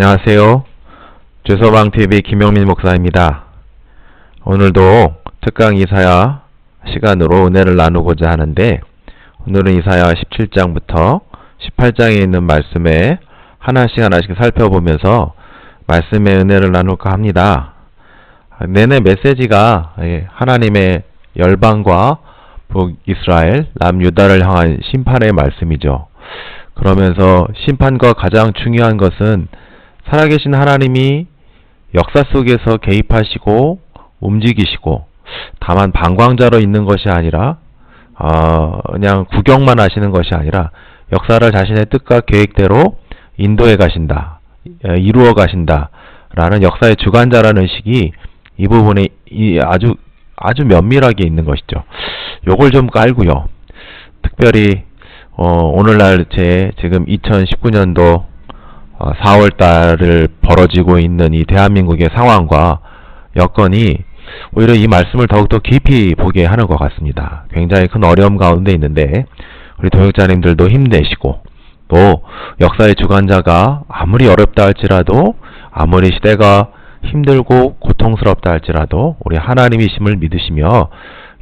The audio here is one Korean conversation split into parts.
안녕하세요. 죄서방TV 김영민 목사입니다. 오늘도 특강 이사야 시간으로 은혜를 나누고자 하는데, 오늘은 이사야 17장부터 18장에 있는 말씀에 하나씩 살펴보면서 말씀의 은혜를 나눌까 합니다. 내내 메시지가 하나님의 열방과 북이스라엘, 남유다를 향한 심판의 말씀이죠. 그러면서 심판과 가장 중요한 것은 살아계신 하나님이 역사 속에서 개입하시고 움직이시고, 다만 방광자로 있는 것이 아니라 그냥 구경만 하시는 것이 아니라 역사를 자신의 뜻과 계획대로 인도해 가신다, 이루어 가신다 라는 역사의 주관자라는 식이 이 부분에 아주 면밀하게 있는 것이죠. 요걸 좀 깔고요. 특별히 오늘날 지금 2019년도 4월달을 벌어지고 있는 이 대한민국의 상황과 여건이 오히려 이 말씀을 더욱더 깊이 보게 하는 것 같습니다. 굉장히 큰 어려움 가운데 있는데, 우리 동역자님들도 힘내시고, 또 역사의 주관자가 아무리 어렵다 할지라도, 아무리 시대가 힘들고 고통스럽다 할지라도 우리 하나님이심을 믿으시며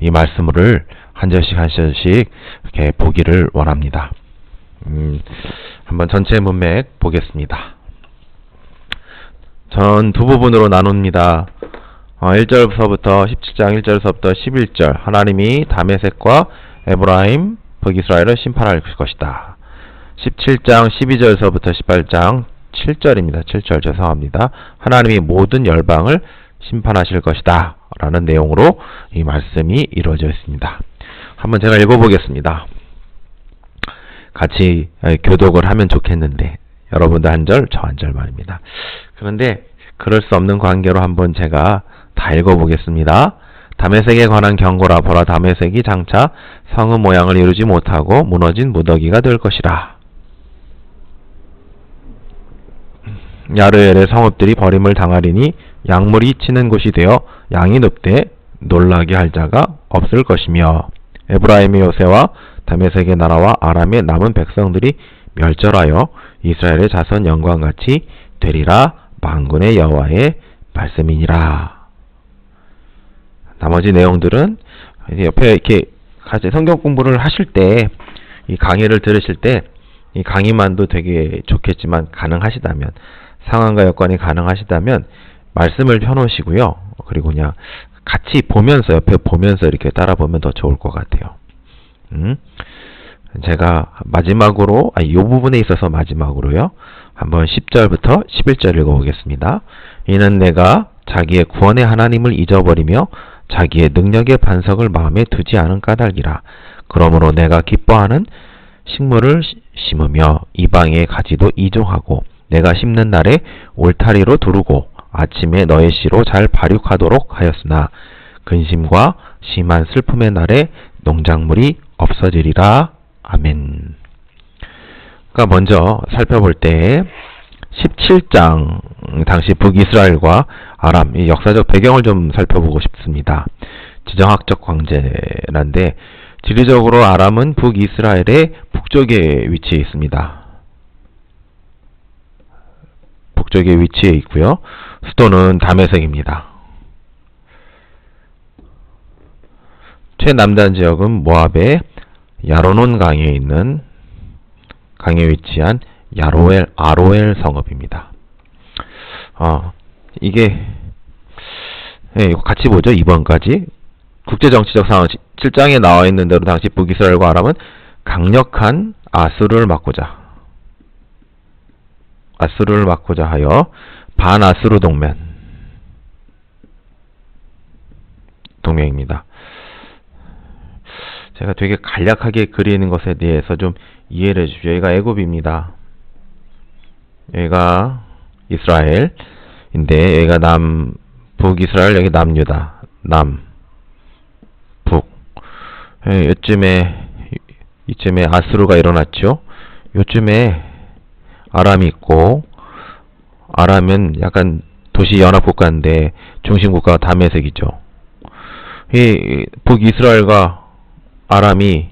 이 말씀을 한 절씩 한 절씩 이렇게 보기를 원합니다. 한번 전체 문맥 보겠습니다. 전 두 부분으로 나눕니다. 1절부터 17장 1절부터 11절, 하나님이 다메섹과 에브라임, 북이스라엘을 심판할 것이다. 17장 12절서부터 18장 7절입니다. 7절 죄송합니다. 하나님이 모든 열방을 심판하실 것이다 라는 내용으로 이 말씀이 이루어져 있습니다. 한번 제가 읽어보겠습니다. 같이 교독을 하면 좋겠는데, 여러분도 한 절, 저 한 절 말입니다. 그런데 그럴 수 없는 관계로 한번 제가 다 읽어보겠습니다. 다메섹에 관한 경고라. 보라, 다메섹이 장차 성읍 모양을 이루지 못하고 무너진 무더기가 될 것이라. 야르엘의 성읍들이 버림을 당하리니 양물이 치는 곳이 되어 양이 눕되 놀라게 할 자가 없을 것이며, 에브라임의 요새와 다메섹의 나라와 아람의 남은 백성들이 멸절하여 이스라엘의 자손 영광같이 되리라. 만군의 여호와의 말씀이니라. 나머지 내용들은 옆에 이렇게 같이 성경 공부를 하실 때, 이 강의를 들으실 때, 이 강의만도 되게 좋겠지만 가능하시다면, 상황과 여건이 가능하시다면 말씀을 펴놓으시고요. 그리고 그냥 같이 보면서, 옆에 보면서 이렇게 따라 보면 더 좋을 것 같아요. 제가 마지막으로, 이 부분에 있어서 마지막으로요, 한번 10절부터 11절 읽어보겠습니다. 이는 내가 자기의 구원의 하나님을 잊어버리며 자기의 능력의 반석을 마음에 두지 않은 까닭이라. 그러므로 내가 기뻐하는 식물을 심으며 이방의 가지도 이종하고, 내가 심는 날에 울타리로 두르고 아침에 너의 씨로 잘 발육하도록 하였으나, 근심과 심한 슬픔의 날에 농작물이 없어지리라. 아멘. 그러니까 먼저 살펴볼 때 17장 당시 북이스라엘과 아람, 이 역사적 배경을 좀 살펴보고 싶습니다. 지정학적 관계란데, 지리적으로 아람은 북이스라엘의 북쪽에 위치해 있습니다. 북쪽에 위치해 있고요. 수도는 다메섹입니다. 최남단 지역은 모압의 야로논 강에 있는 강에 위치한 아로엘 성읍입니다. 이게 이거 같이 보죠. 2번까지 국제정치적 상황 7장에 나와 있는 대로 당시 북이스라엘과 아람은 강력한 아수르를 막고자 하여 반아수르 동맹입니다. 제가 되게 간략하게 그리는 것에 대해서 좀 이해를 해주십시오. 여기가 애굽입니다. 여기가 이스라엘인데, 여기가 북이스라엘, 여기 남유다, 북. 이쯤에 아수르가 일어났죠. 요즘에 아람이 있고, 아람은 약간 도시 연합국가인데 중심국가가 다메섹이죠. 이 북이스라엘과 아람이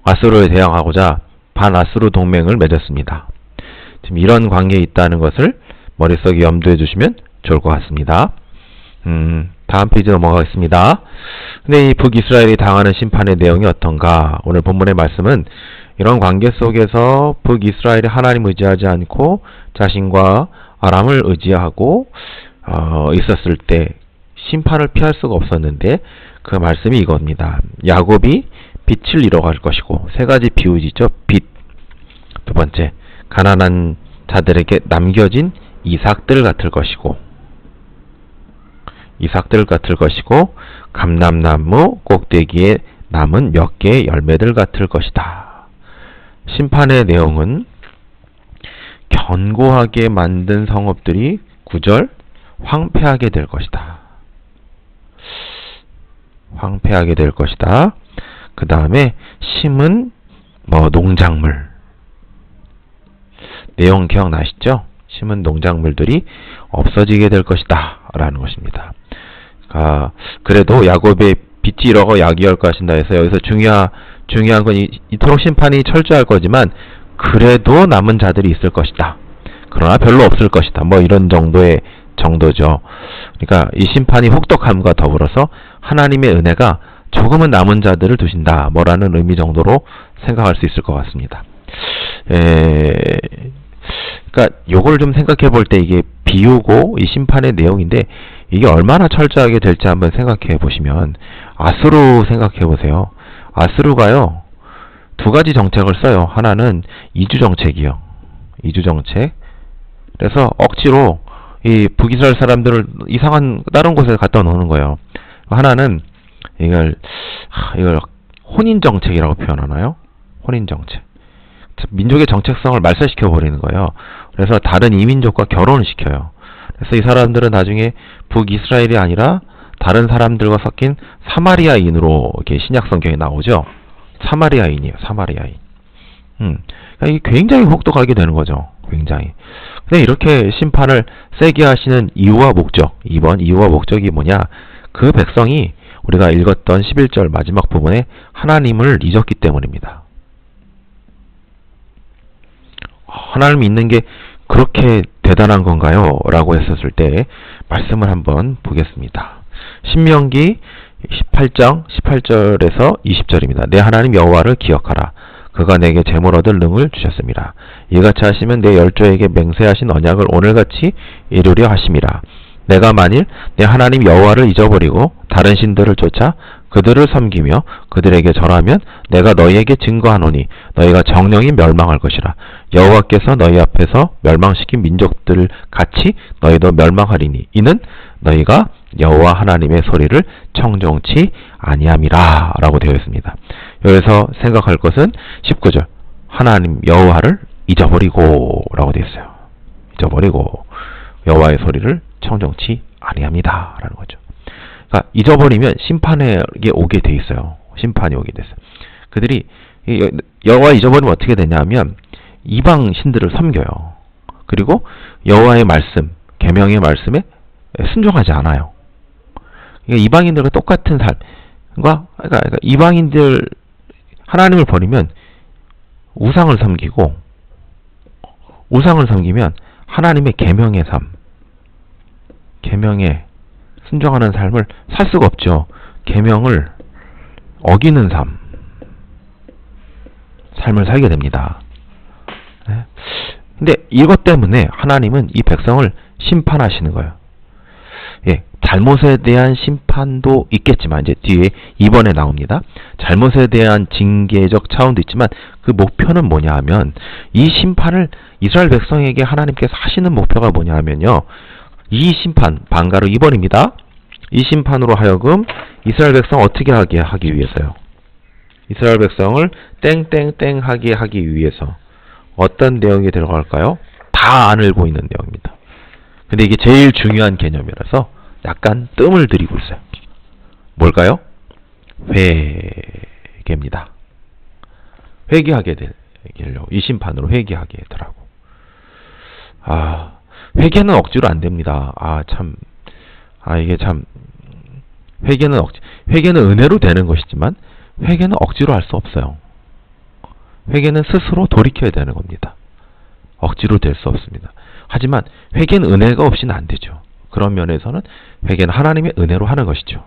아수르에 대항하고자 반아수르 동맹을 맺었습니다. 지금 이런 관계에 있다는 것을 머릿속에 염두해 주시면 좋을 것 같습니다. 다음 페이지 넘어가겠습니다. 근데 이 북이스라엘이 당하는 심판의 내용이 어떤가? 오늘 본문의 말씀은 이런 관계 속에서 북이스라엘이 하나님 의지하지 않고 자신과 아람을 의지하고 있었을 때 심판을 피할 수가 없었는데 그 말씀이 이겁니다. 야곱이 빛을 잃어갈 것이고, 세 가지 비유지죠. 빛. 두 번째, 가난한 자들에게 남겨진 이삭들 같을 것이고, 감람나무 꼭대기에 남은 몇 개의 열매들 같을 것이다. 심판의 내용은 견고하게 만든 성읍들이 9절 황폐하게 될 것이다. 황폐하게 될 것이다. 그 다음에 심은 농작물. 내용 기억나시죠? 심은 농작물들이 없어지게 될 것이다 라는 것입니다. 그래도 야곱의 빛이 잃어가 야기할까 하신다 해서 여기서 중요한 건 이토록 심판이 철저할 거지만 그래도 남은 자들이 있을 것이다. 그러나 별로 없을 것이다. 이런 정도죠. 그러니까 이 심판이 혹독함과 더불어서 하나님의 은혜가 조금은 남은 자들을 두신다. 라는 의미 정도로 생각할 수 있을 것 같습니다. 그러니까 요걸 좀 생각해 볼 때 이게 비유고 이 심판의 내용인데 이게 얼마나 철저하게 될지 한번 생각해 보시면 아수르 생각해 보세요. 아수르가요, 두 가지 정책을 써요. 하나는 이주 정책이요. 이주 정책. 그래서 억지로 이 북이스라엘 사람들을 이상한 다른 곳에 갖다 놓는 거예요. 하나는 이걸 혼인 정책이라고 표현하나요? 혼인 정책. 민족의 정체성을 말살시켜 버리는 거예요. 그래서 다른 이민족과 결혼을 시켜요. 그래서 이 사람들은 나중에 북이스라엘이 아니라 다른 사람들과 섞인 사마리아인으로 이렇게 신약 성경에 나오죠. 사마리아인이에요. 사마리아인. 그러니까 이게 굉장히 혹독하게 되는 거죠. 굉장히. 근데 이렇게 심판을 세게 하시는 이유와 목적, 2번 이유와 목적이 뭐냐? 그 백성이 우리가 읽었던 11절 마지막 부분에 하나님을 잊었기 때문입니다. 하나님 믿는 게 그렇게 대단한 건가요? 라고 했었을 때 말씀을 한번 보겠습니다. 신명기 18장 18절에서 20절입니다. 내 하나님 여호와를 기억하라. 그가 내게 재물 얻을 능을 주셨습니다. 이같이 하시면 내 열조에게 맹세하신 언약을 오늘같이 이루려 하심이라. 내가 만일 내 하나님 여호와를 잊어버리고 다른 신들을 쫓아 그들을 섬기며 그들에게 절하면 내가 너희에게 증거하노니 너희가 정령이 멸망할 것이라. 여호와께서 너희 앞에서 멸망시킨 민족들 같이 너희도 멸망하리니 이는 너희가 여호와 하나님의 소리를 청종치 아니함이라 라고 되어 있습니다. 여기서 생각할 것은 19절 하나님 여호와를 잊어버리고 라고 되어 있어요. 잊어버리고 여호와의 소리를 청종치 아니합니다 라는 거죠. 그러니까 잊어버리면 심판에 오게 돼 있어요. 심판이 오게 됐어요. 그들이 여호와 잊어버리면 어떻게 되냐면 이방 신들을 섬겨요. 그리고 여호와의 말씀, 계명의 말씀에 순종하지 않아요. 그러니까 이방인들과 똑같은 삶과 그러니까 이방인들 하나님을 버리면 우상을 섬기고 우상을 섬기면 하나님의 계명의 삶, 계명에 순종하는 삶을 살 수가 없죠. 계명을 어기는 삶을 살게 됩니다. 네. 근데 이것 때문에 하나님은 이 백성을 심판하시는 거예요. 예, 잘못에 대한 심판도 있겠지만 이제 뒤에 2번에 나옵니다. 잘못에 대한 징계적 차원도 있지만 그 목표는 뭐냐 하면 이 심판을 이스라엘 백성에게 하나님께서 하시는 목표가 뭐냐 하면요. 이 심판, 방가로 2번입니다. 이 심판으로 하여금 이스라엘 백성 어떻게 하기 위해서요? 이스라엘 백성을 땡땡땡 하기 위해서 어떤 내용이 들어갈까요? 다 안 알고 있는 내용입니다. 근데 이게 제일 중요한 개념이라서 약간 뜸을 들이고 있어요. 뭘까요? 회개입니다. 회개하게 되려고 이 심판으로 회개하게 되더라고. 회개는 억지로 안 됩니다. 이게 참 회개는 은혜로 되는 것이지만 회개는 억지로 할 수 없어요. 회개는 스스로 돌이켜야 되는 겁니다. 억지로 될 수 없습니다. 하지만 회개는 은혜가 없이는 안 되죠. 그런 면에서는 회개는 하나님의 은혜로 하는 것이죠.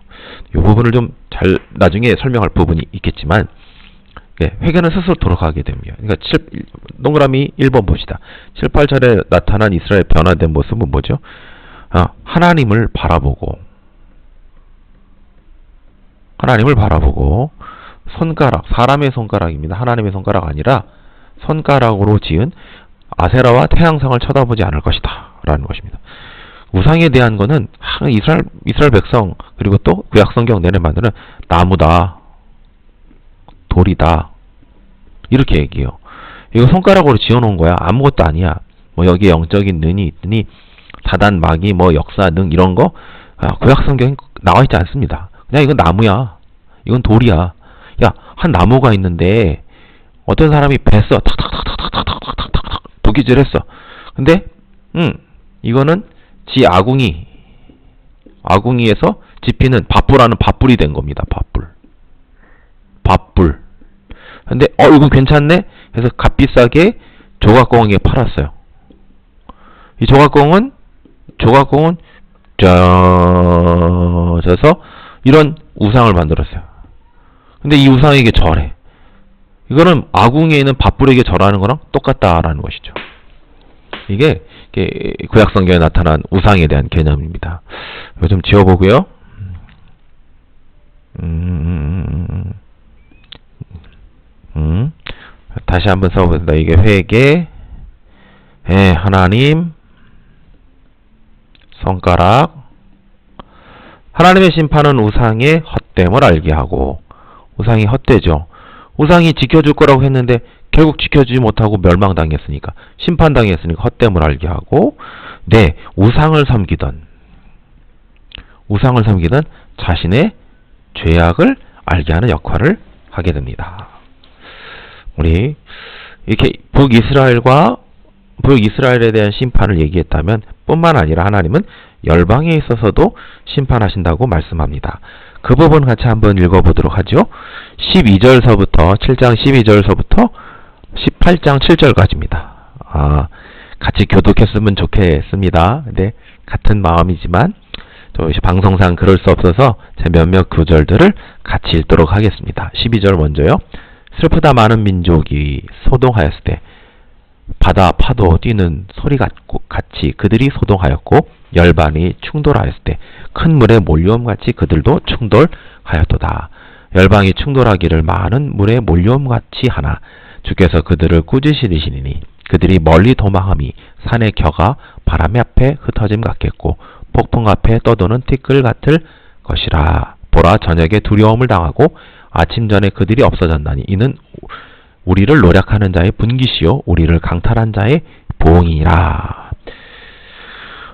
이 부분을 좀 잘 나중에 설명할 부분이 있겠지만, 네, 회개는 스스로 돌아가게 됩니다. 그러니까 동그라미 1번 봅시다. 7, 8절에 나타난 이스라엘 변화된 모습은 뭐죠? 하나님을 바라보고 손가락, 사람의 손가락입니다. 하나님의 손가락 아니라 손가락으로 지은 아세라와 태양상을 쳐다보지 않을 것이다 라는 것입니다. 우상에 대한 거는 이스라엘 백성, 그리고 또 구약성경 내내 만드는 나무다, 돌이다, 이렇게 얘기해요. 이거 손가락으로 지어놓은 거야. 아무것도 아니야. 뭐 여기에 영적인 능이 있더니 사단, 마귀, 뭐 역사, 능 이런 거 구약성경에 나와 있지 않습니다. 그냥 이건 나무야, 이건 돌이야. 야, 한 나무가 있는데 어떤 사람이 뱄어. 탁탁탁탁탁탁탁탁탁 도끼질했어. 근데 이거는 지 아궁이에서 지피는 밧불하는 밧불이 된 겁니다. 밧불. 근데 이건 괜찮네? 해서 값비싸게 조각공에 팔았어요. 이 조각공은 쪄서 이런 우상을 만들었어요. 근데 이 우상에게 절해. 이거는 아궁이에 있는 밧불에게 절하는 거랑 똑같다라는 것이죠. 이게 구약성경에 나타난 우상에 대한 개념입니다. 이거 좀 지워보고요. 다시 한번 써보겠습니다. 이게 회개, 하나님, 손가락. 하나님의 심판은 우상의 헛됨을 알게 하고, 우상이 헛되죠. 우상이 지켜줄 거라고 했는데 결국 지켜주지 못하고 멸망당했으니까, 심판당했으니까 헛됨을 알게 하고, 네, 우상을 섬기던 자신의 죄악을 알게 하는 역할을 하게 됩니다. 우리 이렇게 북이스라엘에 대한 심판을 얘기했다면 뿐만 아니라 하나님은 열방에 있어서도 심판하신다고 말씀합니다. 그 부분 같이 한번 읽어보도록 하죠. 7장 12절서부터 18장 7절까지입니다. 같이 교독했으면 좋겠습니다. 근데 같은 마음이지만 또 방송상 그럴 수 없어서 제 몇몇 구절들을 같이 읽도록 하겠습니다. 12절 먼저요. 슬프다 많은 민족이 소동하였을 때 바다 파도 뛰는 소리 같이 그들이 소동하였고, 열반이 충돌하였을 때 큰 물에 몰려옴같이 그들도 충돌하였도다. 열방이 충돌하기를 많은 물에 몰려옴같이 하나 주께서 그들을 꾸짖으시리니 그들이 멀리 도망함이 산의 겨가 바람 앞에 흩어짐 같겠고 폭풍 앞에 떠도는 티끌 같을 것이라. 보라, 저녁에 두려움을 당하고 아침 전에 그들이 없어졌나니 이는 우리를 노력하는 자의 분깃이요 우리를 강탈한 자의 보응이니라.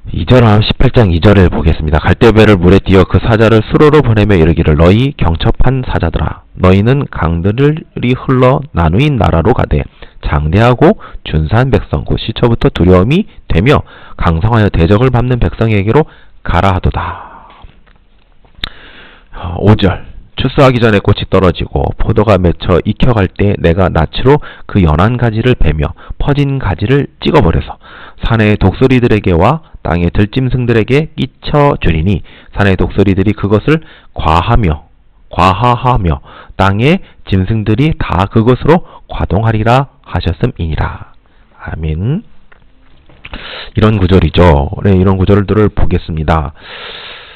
18장 2절을 보겠습니다. 갈대배를 물에 띄어 그 사자를 수로로 보내며 이르기를 너희 경첩한 사자들아, 너희는 강들이 흘러 나누인 나라로 가되 장대하고 준사한 백성 곧 시초부터 두려움이 되며 강성하여 대적을 밟는 백성에게로 가라 하도다. 5절 추수하기 전에 꽃이 떨어지고 포도가 맺혀 익혀갈 때 내가 낯으로 그 연한 가지를 베며 퍼진 가지를 찍어버려서 산의 독수리들에게와 땅의 들짐승들에게 끼쳐주리니 산의 독수리들이 그것을 과하하며 땅의 짐승들이 다 그것으로 과동하리라 하셨음이니라. 아멘. 이런 구절이죠. 네, 이런 구절들을 보겠습니다.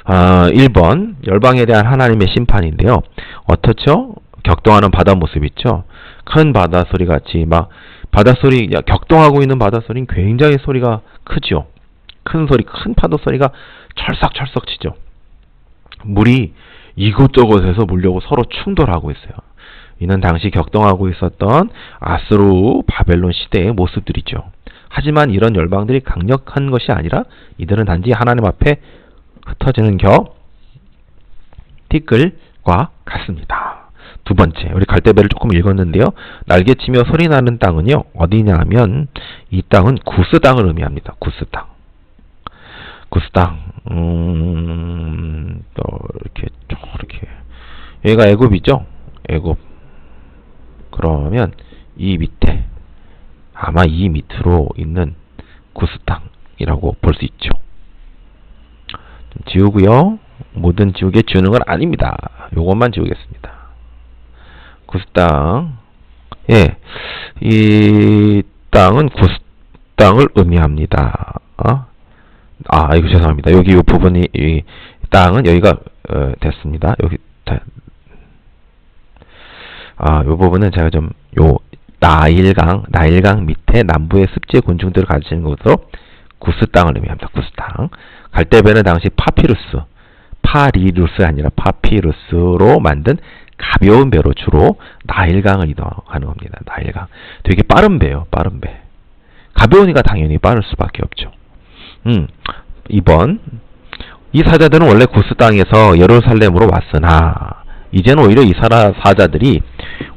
1번 열방에 대한 하나님의 심판인데요. 어떻죠? 격동하는 바다 모습 있죠? 큰 바다 소리 같이 격동하고 있는 바다 소리는 굉장히 소리가 크죠. 큰 파도 소리가 철썩철썩 치죠. 물이 이곳저곳에서 물려고 서로 충돌하고 있어요. 이는 당시 격동하고 있었던 아스루 바벨론 시대의 모습들이죠. 하지만 이런 열방들이 강력한 것이 아니라 이들은 단지 하나님 앞에 흩어지는 티끌과 같습니다. 두 번째, 우리 갈대배를 조금 읽었는데요. 날개치며 소리나는 땅은요, 어디냐 하면 이 땅은 구스 땅을 의미합니다. 구스 땅. 또 이렇게 여기가 애굽이죠. 애굽. 그러면 이 밑에 아마 이 밑으로 있는 구스 땅이라고 볼 수 있죠. 좀 지우고요. 모든 지우개 지우는 건 아닙니다. 요것만 지우겠습니다. 구스 땅. 예, 이 땅은 구스 땅을 의미합니다. 이거 죄송합니다. 여기 이 부분이, 이 땅은 여기가 됐습니다. 여기 요 부분은 제가 좀 나일강 밑에 남부의 습지 곤충들을 가지는 것으로 구스 땅을 의미합니다. 구스 땅. 갈대배는 당시 파리루스 아니라 파피루스로 만든 가벼운 배로 주로 나일강을 이동하는 겁니다. 나일강. 되게 빠른 배예요. 빠른 배. 가벼우니까 당연히 빠를 수밖에 없죠. 2번. 이 사자들은 원래 구스 땅에서 예루살렘으로 왔으나 이제는 오히려 이 사자들이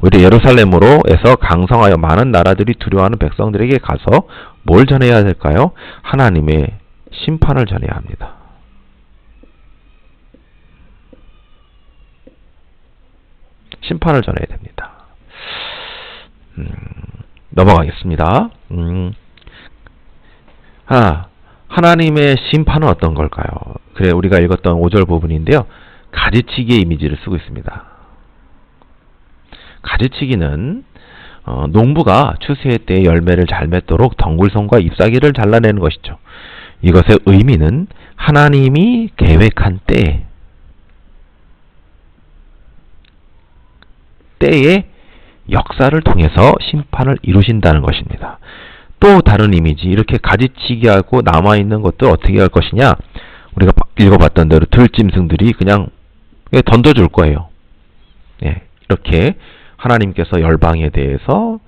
오히려 예루살렘으로에서 강성하여 많은 나라들이 두려워하는 백성들에게 가서 뭘 전해야 될까요? 하나님의 심판을 전해야 합니다. 심판을 전해야 됩니다. 넘어가겠습니다. 하나님의 심판은 어떤 걸까요? 그래, 우리가 읽었던 5절 부분인데요. 가지치기의 이미지를 쓰고 있습니다. 가지치기는 농부가 추수의 때에 열매를 잘 맺도록 덩굴송과 잎사귀를 잘라내는 것이죠. 이것의 의미는 하나님이 계획한 때의 역사를 통해서 심판을 이루신다는 것입니다. 또 다른 이미지, 이렇게 가지치기하고 남아있는 것들 어떻게 할 것이냐? 우리가 읽어봤던 대로 들짐승들이 그냥 던져줄 거예요. 예, 이렇게 하나님께서 열방에 대해서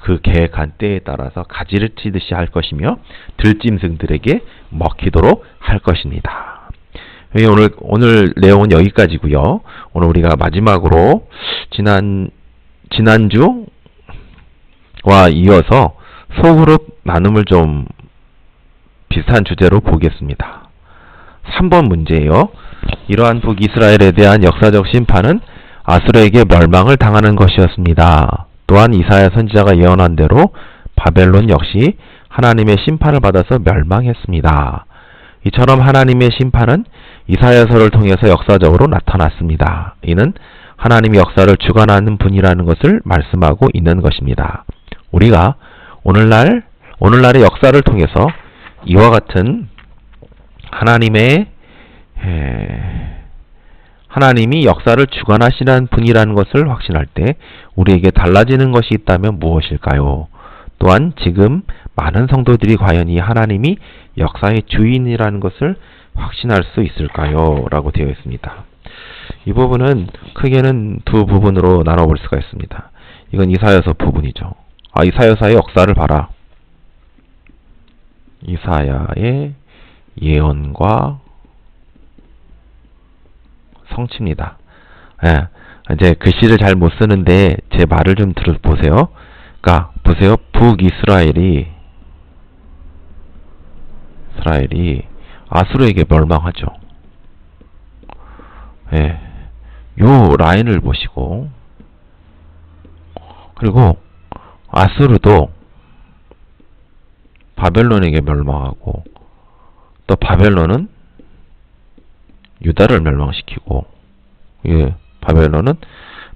그 계획한 때에 따라서 가지를 치듯이 할 것이며 들짐승들에게 먹히도록 할 것입니다. 오늘 내용은 여기까지고요. 오늘 우리가 마지막으로 지난주와 이어서 소그룹 나눔을 좀 비슷한 주제로 보겠습니다. 3번 문제예요. 이러한 북이스라엘에 대한 역사적 심판은 아수르에게 멸망을 당하는 것이었습니다. 또한 이사야 선지자가 예언한 대로 바벨론 역시 하나님의 심판을 받아서 멸망했습니다. 이처럼 하나님의 심판은 이사야서를 통해서 역사적으로 나타났습니다. 이는 하나님의 역사를 주관하는 분이라는 것을 말씀하고 있는 것입니다. 우리가 오늘날의 역사를 통해서 이와 같은 하나님이 역사를 주관하시는 분이라는 것을 확신할 때 우리에게 달라지는 것이 있다면 무엇일까요? 또한 지금 많은 성도들이 과연 이 하나님이 역사의 주인이라는 것을 확신할 수 있을까요? 라고 되어 있습니다. 이 부분은 크게는 두 부분으로 나눠볼 수가 있습니다. 이건 이사야서 부분이죠. 이사야서의 역사를 봐라. 이사야의 예언과 성취입니다. 예, 이제 글씨를 잘 못 쓰는데 제 말을 좀 들어보세요. 그러니까 보세요. 북이스라엘이 아수르에게 멸망하죠. 예, 요 라인을 보시고, 그리고 아수르도 바벨론에게 멸망하고, 또 바벨론은 유다를 멸망시키고, 예, 바벨론은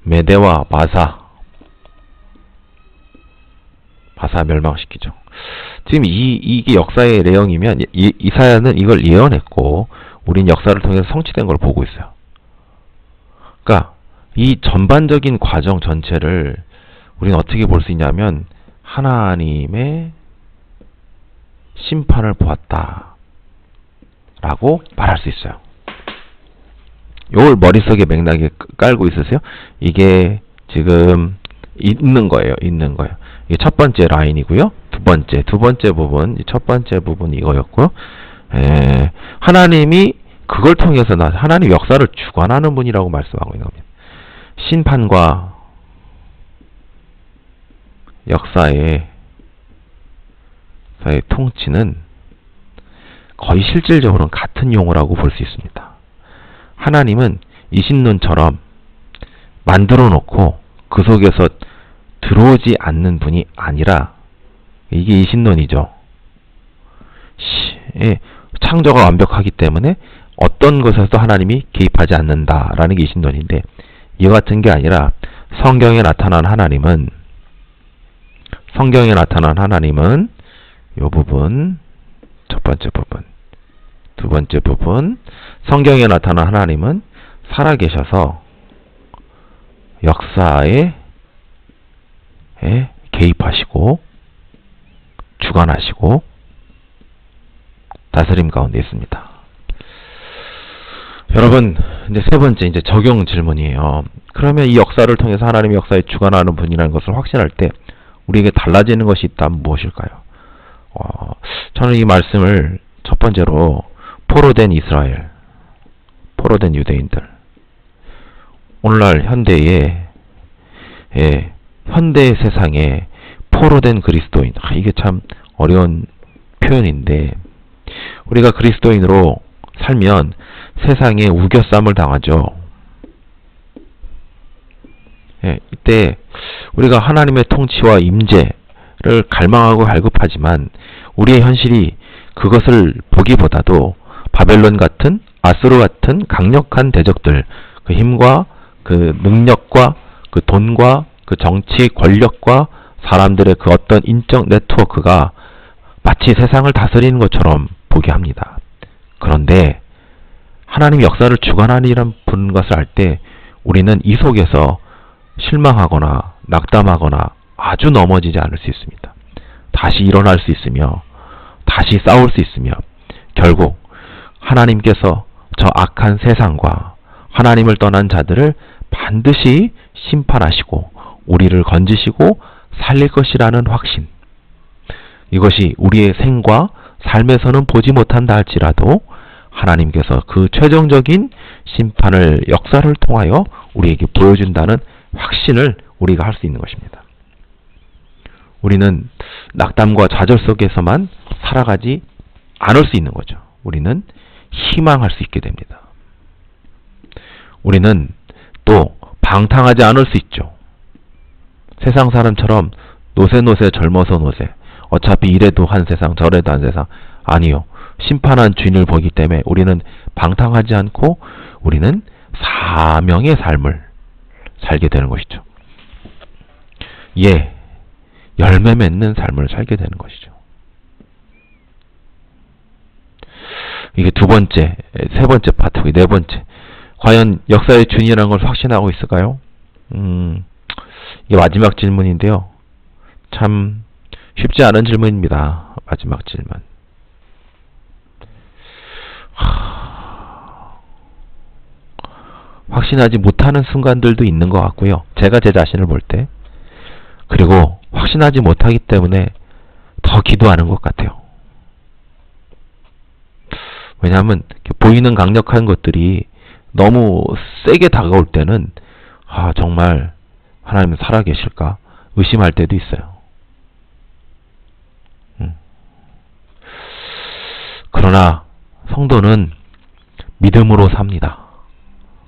메대와 바사 멸망시키죠. 지금 이게 역사의 내용이면 이사야는 이걸 예언했고 우린 역사를 통해서 성취된 걸 보고 있어요. 그러니까 이 전반적인 과정 전체를 우리는 어떻게 볼 수 있냐면 하나님의 심판을 보았다 라고 말할 수 있어요. 요걸 머릿속에 맥락에 깔고 있으세요? 이게 지금 있는 거예요. 이게 첫 번째 라인이고요. 두 번째 부분, 첫 번째 부분 이거였고요. 하나님이 그걸 통해서 하나님 역사를 주관하는 분이라고 말씀하고 있는 겁니다. 심판과 역사의 통치는 거의 실질적으로는 같은 용어라고 볼 수 있습니다. 하나님은 이신론처럼 만들어 놓고 그 속에서 들어오지 않는 분이 아니라 이게 이 신론이죠. 예, 창조가 완벽하기 때문에 어떤 것에서도 하나님이 개입하지 않는다라는 게 이 신론인데, 이와 같은 게 아니라 성경에 나타난 하나님은 이 부분, 첫 번째 부분, 두 번째 부분, 성경에 나타난 하나님은 살아계셔서 역사에 개입하시고 주관하시고 다스림 가운데 있습니다. 여러분, 이제 세 번째 이제 적용 질문이에요. 그러면 이 역사를 통해서 하나님의 역사에 주관하는 분이라는 것을 확신할 때 우리에게 달라지는 것이 있다면 무엇일까요? 저는 이 말씀을 첫 번째로 포로된 이스라엘, 포로된 유대인들, 오늘날 현대의 세상에 포로된 그리스도인, 이게 참 어려운 표현인데, 우리가 그리스도인으로 살면 세상에 우겨쌈을 당하죠. 이때 우리가 하나님의 통치와 임재를 갈망하고 갈급하지만 우리의 현실이 그것을 보기보다도 바벨론 같은, 아수르 같은 강력한 대적들, 그 힘과 그 능력과 그 돈과 그 정치 권력과 사람들의 그 어떤 인적 네트워크가 마치 세상을 다스리는 것처럼 보게 합니다. 그런데 하나님 역사를 주관하리란 부른 것을 알 때 우리는 이 속에서 실망하거나 낙담하거나 아주 넘어지지 않을 수 있습니다. 다시 일어날 수 있으며 다시 싸울 수 있으며 결국 하나님께서 저 악한 세상과 하나님을 떠난 자들을 반드시 심판하시고 우리를 건지시고 살릴 것이라는 확신, 이것이 우리의 생과 삶에서는 보지 못한다 할지라도 하나님께서 그 최종적인 심판을 역사를 통하여 우리에게 보여준다는 확신을 우리가 할 수 있는 것입니다. 우리는 낙담과 좌절 속에서만 살아가지 않을 수 있는 거죠. 우리는 희망할 수 있게 됩니다. 우리는 또 방탕하지 않을 수 있죠. 세상 사람처럼 노세노세 젊어서 노세, 어차피 이래도 한 세상 저래도 한 세상, 아니요. 심판한 주인을 보기 때문에 우리는 방탕하지 않고 우리는 사명의 삶을 살게 되는 것이죠. 열매 맺는 삶을 살게 되는 것이죠. 이게 두 번째, 세 번째 파트고, 네 번째. 과연 역사의 주인이라는 걸 확신하고 있을까요? 이게 마지막 질문인데요. 참 쉽지 않은 질문입니다. 마지막 질문. 확신하지 못하는 순간들도 있는 것 같고요. 제가 제 자신을 볼 때. 그리고 확신하지 못하기 때문에 더 기도하는 것 같아요. 왜냐하면 보이는 강력한 것들이 너무 세게 다가올 때는 정말 하나님은 살아계실까 의심할 때도 있어요. 그러나 성도는 믿음으로 삽니다.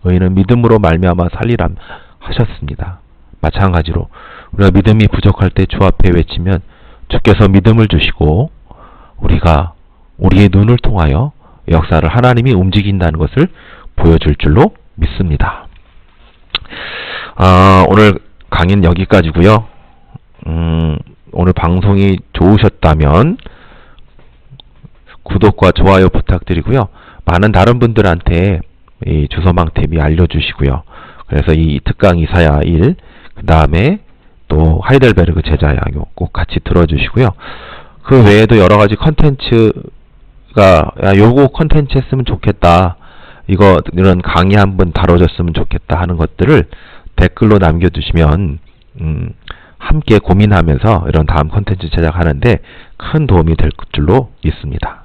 의인은 믿음으로 말미암아 살리라 하셨습니다. 마찬가지로 우리가 믿음이 부족할 때 주 앞에 외치면 주께서 믿음을 주시고 우리가 우리의 눈을 통하여 역사를 하나님이 움직인다는 것을 보여줄 줄로 믿습니다. 오늘 강의는 여기까지고요. 오늘 방송이 좋으셨다면 구독과 좋아요 부탁드리고요. 많은 다른 분들한테 이 주소망 탭이 알려주시고요. 그래서 이 특강 이사야 1, 그 다음에 또 하이델베르그 제자야 꼭 같이 들어주시고요. 그 외에도 여러 가지 컨텐츠가 요거 컨텐츠 했으면 좋겠다, 이런 강의 한번 다뤄줬으면 좋겠다 하는 것들을 댓글로 남겨주시면 함께 고민하면서 이런 다음 컨텐츠 제작하는데 큰 도움이 될 줄로 믿습니다.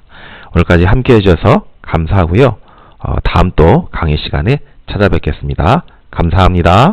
오늘까지 함께 해주셔서 감사하고요. 다음 또 강의 시간에 찾아뵙겠습니다. 감사합니다.